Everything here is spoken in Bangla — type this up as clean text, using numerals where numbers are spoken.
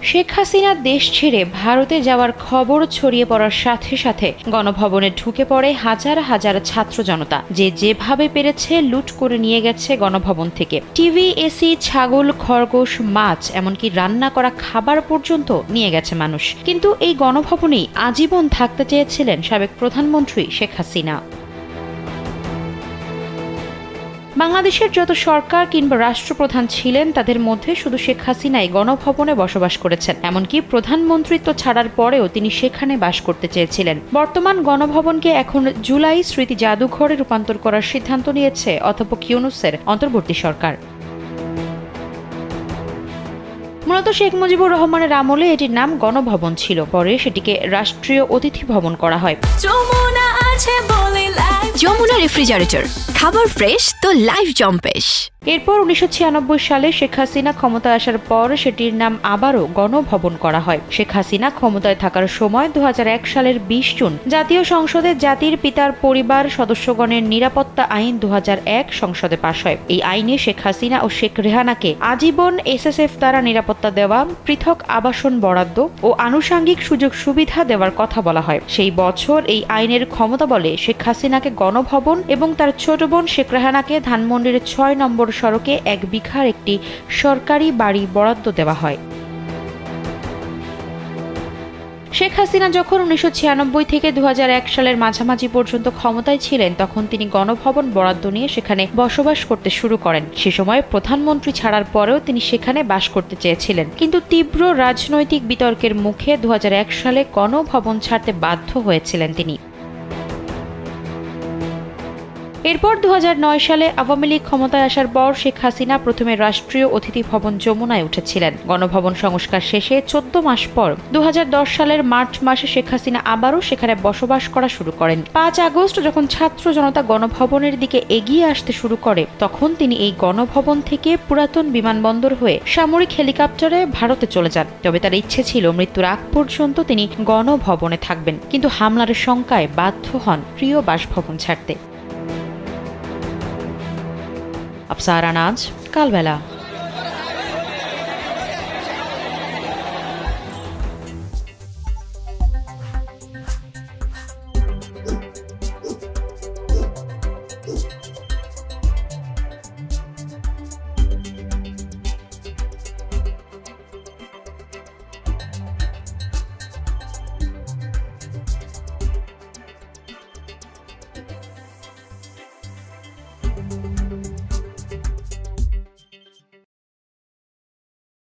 শেখ হাসিনা দেশ ছেড়ে ভারতে যাওয়ার খবর ছড়িয়ে পড়ার সাথে সাথে গণভবনে ঢুকে পড়ে হাজার হাজার ছাত্র জনতা, যেভাবে পেরেছে লুট করে নিয়ে গেছে গণভবন থেকে টিভি, এসি, ছাগল, খরগোশ, মাছ, এমনকি রান্না করা খাবার পর্যন্ত নিয়ে গেছে মানুষ। কিন্তু এই গণভবনেই আজীবন থাকতে চেয়েছিলেন সাবেক প্রধানমন্ত্রী শেখ হাসিনা। বাংলাদেশের যত সরকার কিংবা রাষ্ট্রপ্রধান ছিলেন তাদের মধ্যে শুধু শেখ হাসিনাই গণভবনে বসবাস করেছেন। এমনকি প্রধানমন্ত্রিত্ব ছাড়ার পরেও তিনি সেখানে বাস করতে চেয়েছিলেন। বর্তমান গণভবনকে এখন জুলাই স্মৃতি জাদুঘরে রূপান্তর করার সিদ্ধান্ত নিয়েছে অধ্যাপক ইউনূসের অন্তর্বর্তী সরকার। মূলত শেখ মুজিবুর রহমানের আমলে এটির নাম গণভবন ছিল, পরে সেটিকে রাষ্ট্রীয় অতিথি ভবন করা হয়। যমুনা রেফ্রিজারেটর, খাবার ফ্রেশ তো লাইফ জম্পেশ। এরপর 1996 সালে শেখ হাসিনা ক্ষমতায় আসার পর সেটির নাম আবারও গণভবন করা হয়। শেখ হাসিনা ক্ষমতায় থাকার সময় 2001 সালের 20 জুন জাতীয় সংসদে জাতির পিতার পরিবার সদস্যগণের নিরাপত্তা আইন 2001 সংসদে পাশ হয়। এই আইনে শেখ হাসিনা ও শেখ রেহানাকে আজীবন এসএসএফ দ্বারা নিরাপত্তা দেওয়া, পৃথক আবাসন বরাদ্দ ও আনুষঙ্গিক সুযোগ সুবিধা দেওয়ার কথা বলা হয়। সেই বছর এই আইনের ক্ষমতা বলে শেখ হাসিনাকে গণভবন এবং তার ছোট বোন শেখ রেহানাকে ধানমন্ডির 6 নম্বর সড়কে 1 বিঘার একটি সরকারি বাড়ি বরাদ্দ দেওয়া হয়। শেখ হাসিনা যখন 1996 থেকে 2001 সালের মাঝামাঝি পর্যন্ত ক্ষমতায় ছিলেন, তখন তিনি গণভবন বরাদ্দ নিয়ে সেখানে বসবাস করতে শুরু করেন। সে সময় প্রধানমন্ত্রী ছাড়ার পরেও তিনি সেখানে বাস করতে চেয়েছিলেন, কিন্তু তীব্র রাজনৈতিক বিতর্কের মুখে 2001 সালে গণভবন ছাড়তে বাধ্য হয়েছিলেন তিনি। এরপর 2009 সালে আওয়ামী লীগ ক্ষমতায় আসার পর শেখ হাসিনা প্রথমে রাষ্ট্রীয় অতিথি ভবন যমুনায় উঠেছিলেন। গণভবন সংস্কার শেষে 14 মাস পর 2010 সালের মার্চ মাসে শেখ হাসিনা আবারও সেখানে বসবাস করা শুরু করেন। 5 আগস্ট যখন ছাত্র জনতা গণভবনের দিকে এগিয়ে আসতে শুরু করে, তখন তিনি এই গণভবন থেকে পুরাতন বিমানবন্দর হয়ে সামরিক হেলিকপ্টারে ভারতে চলে যান। তবে তার ইচ্ছে ছিল মৃত্যুর আগ পর্যন্ত তিনি গণভবনে থাকবেন, কিন্তু হামলার শঙ্কায় বাধ্য হন প্রিয় বাসভবন ছাড়তে। আফসারা নাজ, কালবেলা।